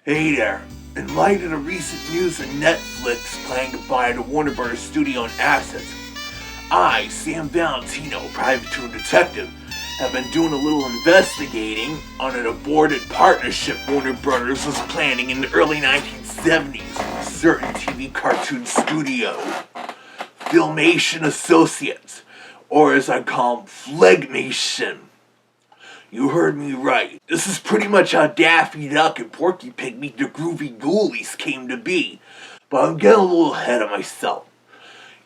Hey there. In light of the recent news of Netflix planning to buy the Warner Bros. Studio and assets, I, Sam Valentino, private toon detective, have been doing a little investigating on an aborted partnership Warner Bros. Was planning in the early 1970s with a certain TV cartoon studio, Filmation Associates, or as I call them, Filmation. You heard me right. This is pretty much how Daffy Duck and Porky Pig meet the Groovie Goolies came to be. But I'm getting a little ahead of myself.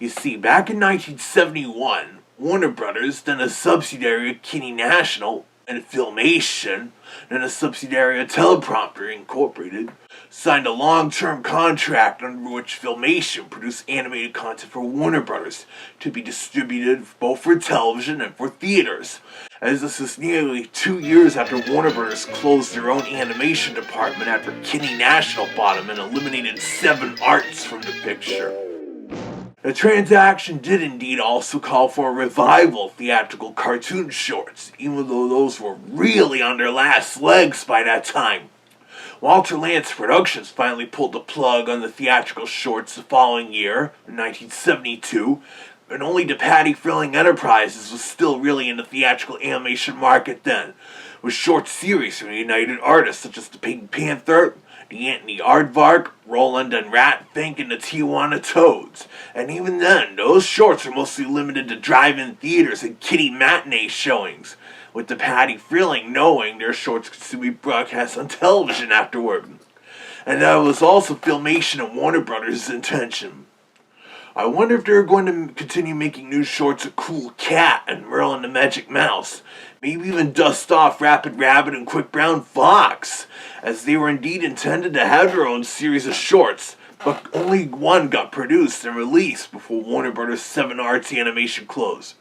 You see, back in 1971, Warner Brothers, then a subsidiary of Kinney National, and Filmation, then a subsidiary of Teleprompter Incorporated, signed a long-term contract under which Filmation produced animated content for Warner Brothers to be distributed both for television and for theaters, as this is nearly 2 years after Warner Brothers closed their own animation department after Kinney National bought them and eliminated 7 arts from the picture. The transaction did indeed also call for a revival of theatrical cartoon shorts, even though those were really on their last legs by that time. Walter Lantz Productions finally pulled the plug on the theatrical shorts the following year, in 1972, and only the Patty Frilling Enterprises was still really in the theatrical animation market then, with short series from United artists such as the Pink Panther, the Anthony Aardvark, Roland and Ratfink, and the Tijuana Toads. And even then, those shorts were mostly limited to drive-in theaters and kiddie matinee showings, with the Patty Frilling knowing their shorts could still be broadcast on television afterward. And that was also Filmation and Warner Brothers' intention. I wonder if they're going to continue making new shorts of Cool Cat and Merlin the Magic Mouse, maybe even dust off Rapid Rabbit and Quick Brown Fox, as they were indeed intended to have their own series of shorts, but only one got produced and released before Warner Bros. 7 Arts Animation closed.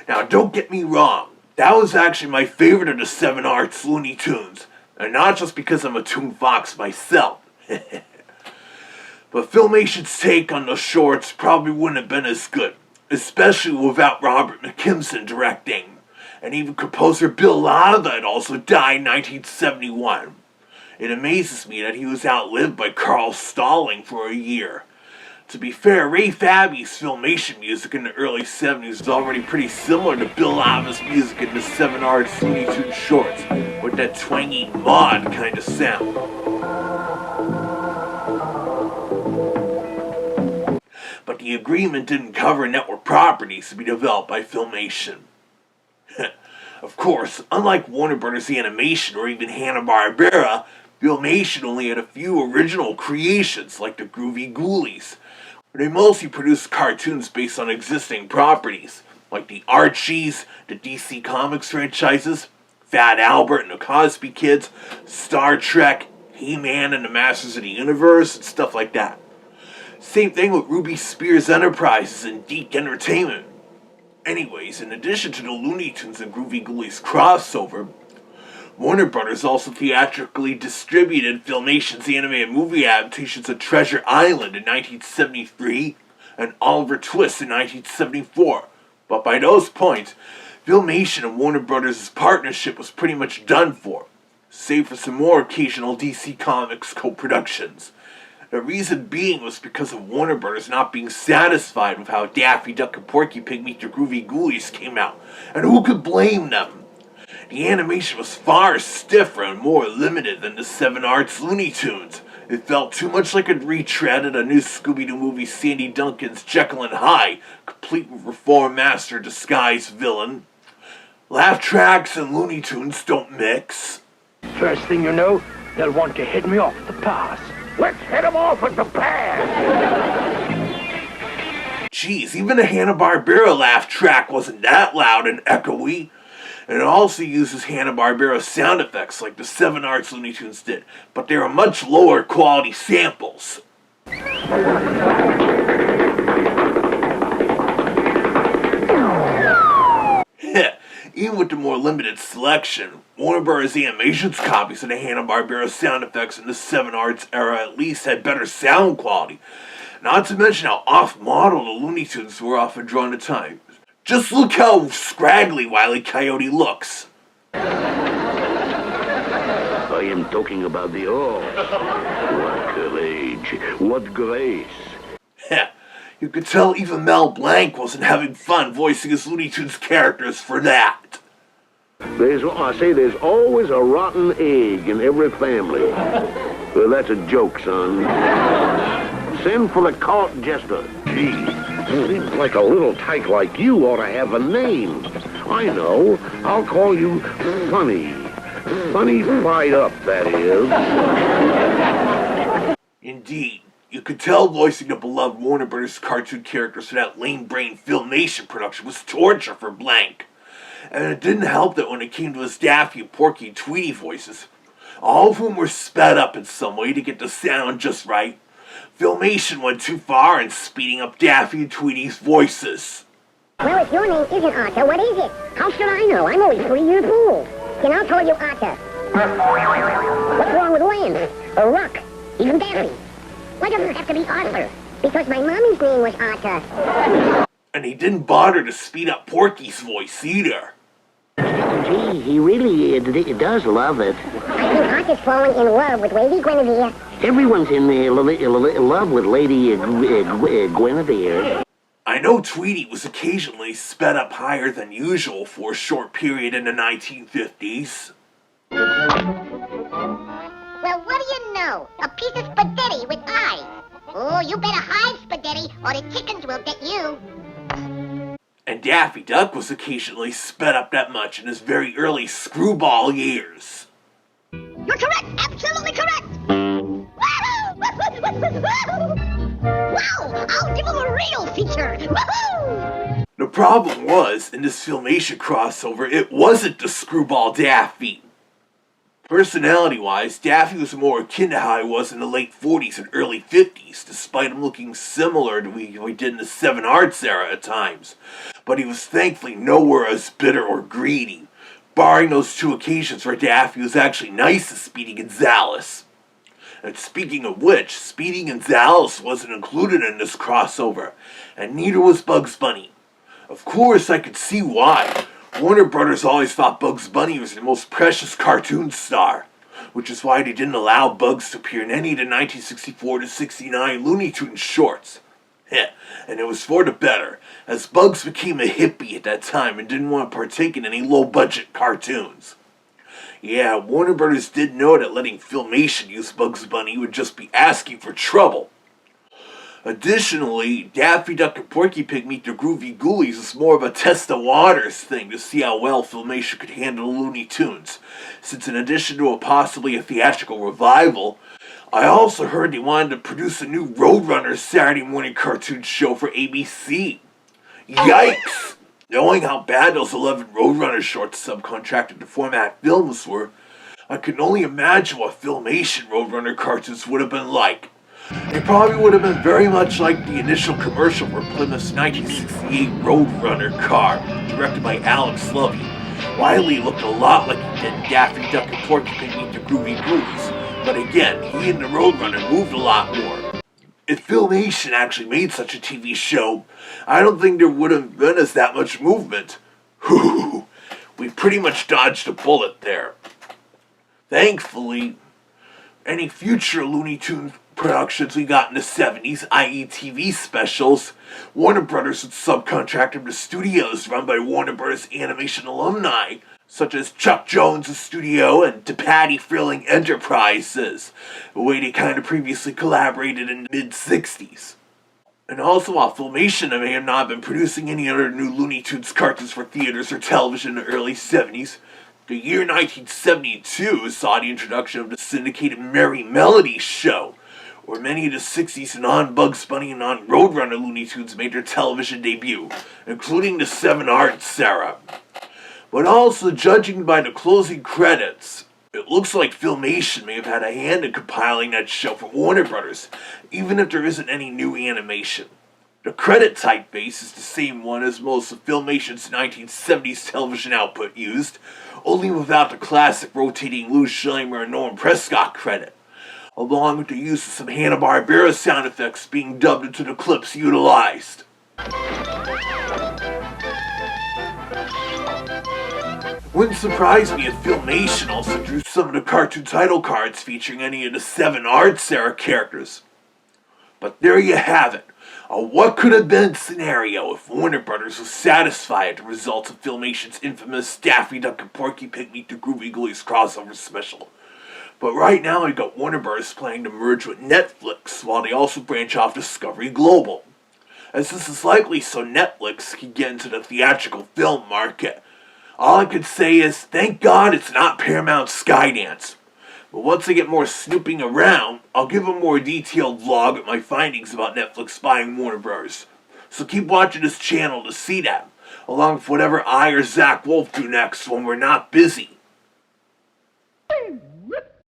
Now, don't get me wrong, that was actually my favorite of the 7 Arts Looney Tunes, and not just because I'm a Toon Fox myself. But Filmation's take on the shorts probably wouldn't have been as good, especially without Robert McKimson directing. And even composer Bill Lava had also died in 1971. It amazes me that he was outlived by Carl Stalling for a year. To be fair, Ray Fabi's Filmation music in the early 70s was already pretty similar to Bill Lava's music in the 7 Arts Looney Tunes shorts, with that twangy mod kind of sound. But the agreement didn't cover network properties to be developed by Filmation. Of course, unlike Warner Bros. Animation or even Hanna-Barbera, Filmation only had a few original creations like the Groovie Goolies. They mostly produced cartoons based on existing properties, like the Archies, the DC Comics franchises, Fat Albert and the Cosby Kids, Star Trek, He-Man and the Masters of the Universe, and stuff like that. Same thing with Ruby Spears Enterprises and Deke Entertainment. Anyways, in addition to the Looney Tunes and Groovie Goolies crossover, Warner Bros. Also theatrically distributed Filmation's animated movie adaptations of Treasure Island in 1973 and Oliver Twist in 1974. But by those points, Filmation and Warner Bros.' partnership was pretty much done for, save for some more occasional DC Comics co-productions. The reason being was because of Warner Bros. Not being satisfied with how Daffy Duck and Porky Pig Meet the Groovie Goolies came out, and who could blame them? The animation was far stiffer and more limited than the 7 Arts Looney Tunes. It felt too much like a retread of the new Scooby-Doo movie Sandy Duncan's Jekyll and Hyde, complete with Reform Master disguised villain. Laugh tracks and Looney Tunes don't mix. First thing you know, they'll want to hit me off the pass. Let's hit him off at the pass! Jeez, even the Hanna-Barbera laugh track wasn't that loud and echoey. And it also uses Hanna-Barbera sound effects like the 7 Arts Looney Tunes did, but they are much lower quality samples. Even with the more limited selection, Warner Bros. Animation's copies of the Hanna-Barbera sound effects in the 7 Arts era at least had better sound quality, not to mention how off-model the Looney Tunes were often drawn at times. Just look how scraggly Wile E. Coyote looks. I am talking about the what courage, what grace. You could tell even Mel Blanc wasn't having fun voicing his Looney Tunes characters for that. There's always a rotten egg in every family. Well, that's a joke, son. Send for the court jester. Gee, seems like a little tyke like you ought to have a name. I know. I'll call you Funny. Funny fried up, that is. Indeed. You could tell voicing the beloved Warner Bros. Cartoon characters for that lame-brained Filmation production was torture for Blanc. And it didn't help that when it came to his Daffy and Porky and Tweety voices, all of whom were sped up in some way to get the sound just right, Filmation went too far in speeding up Daffy and Tweety's voices. Well, if your name isn't Arthur, what is it? How should I know? I'm only 3 years old. Then I'll call you Arthur. What's wrong with Lance? Or Rock? Even Daffy? Why doesn't it have to be Arthur? Because my mommy's name was Arthur. And he didn't bother to speed up Porky's voice either. Gee, he really does love it. I think Arthur's falling in love with Lady Guinevere. Everyone's in love with Lady Guinevere. I know Tweety was occasionally sped up higher than usual for a short period in the 1950s. Well, what do you know? A piece of spaghetti with eyes. Oh, you better hide, spaghetti, or the chickens will get you. And Daffy Duck was occasionally sped up that much in his very early screwball years. You're correct! Absolutely correct! Wow! I'll give him a real feature! Woohoo! The problem was, in this Filmation crossover, it wasn't the screwball Daffy. Personality-wise, Daffy was more akin to how he was in the late 40s and early 50s, despite him looking similar to what he did in the Seven Arts era at times. But he was thankfully nowhere as bitter or greedy, barring those 2 occasions where Daffy was actually nice to Speedy Gonzales. And speaking of which, Speedy Gonzales wasn't included in this crossover, and neither was Bugs Bunny. Of course, I could see why. Warner Brothers always thought Bugs Bunny was their most precious cartoon star, which is why they didn't allow Bugs to appear in any of the 1964 to 69 Looney Tunes shorts. And it was for the better, as Bugs became a hippie at that time and didn't want to partake in any low-budget cartoons. Yeah, Warner Brothers did know that letting Filmation use Bugs Bunny would just be asking for trouble. Additionally, Daffy Duck and Porky Pig meet the Groovie Goolies was more of a test the waters thing to see how well Filmation could handle Looney Tunes, since in addition to possibly a theatrical revival, I also heard they wanted to produce a new Roadrunner Saturday morning cartoon show for ABC. Yikes! Knowing how bad those 11 Roadrunner shorts subcontracted to format films were, I can only imagine what Filmation Roadrunner cartoons would have been like. It probably would have been very much like the initial commercial for Plymouth's 1968 Roadrunner car, directed by Alex Lovey. Wiley looked a lot like he did in Daffy Duck and Porky Pig Meet the Groovie Goolies, but again, he and the Roadrunner moved a lot more. If Filmation actually made such a TV show, I don't think there would have been as that much movement. Whew, we pretty much dodged a bullet there. Thankfully, any future Looney Tunes productions we got in the 70s, i.e. TV specials, Warner Brothers would subcontract them to studios run by Warner Brothers animation alumni, such as Chuck Jones' studio and DePatie Frilling Enterprises, a way they kind of previously collaborated in the mid-60s. And also, while Filmation may have not been producing any other new Looney Tunes cartoons for theaters or television in the early 70s, the year 1972 saw the introduction of the syndicated Merry Melodies show, where many of the 60s non-Bugs Bunny and non-Roadrunner Looney Tunes made their television debut, including the Seven Arts era. But also, judging by the closing credits, it looks like Filmation may have had a hand in compiling that show for Warner Brothers, even if there isn't any new animation. The credit typeface is the same one as most of Filmation's 1970s television output used, only without the classic rotating Lou Schleimer and Norm Prescott credit, along with the use of some Hanna-Barbera sound effects being dubbed into the clips utilized. Wouldn't surprise me if Filmation also drew some of the cartoon title cards featuring any of the 7 Arts era characters. But there you have it. A what could have been scenario if Warner Brothers was satisfied at the results of Filmation's infamous Daffy Duck and Porky Pig Meet the Groovie Goolies crossover special. But right now we got Warner Bros. Planning to merge with Netflix while they also branch off Discovery Global. As this is likely so Netflix can get into the theatrical film market. All I could say is, thank God it's not Paramount Skydance. But once I get more snooping around, I'll give a more detailed vlog at my findings about Netflix buying Warner Bros. So keep watching this channel to see that, along with whatever I or Zach Wolf do next when we're not busy.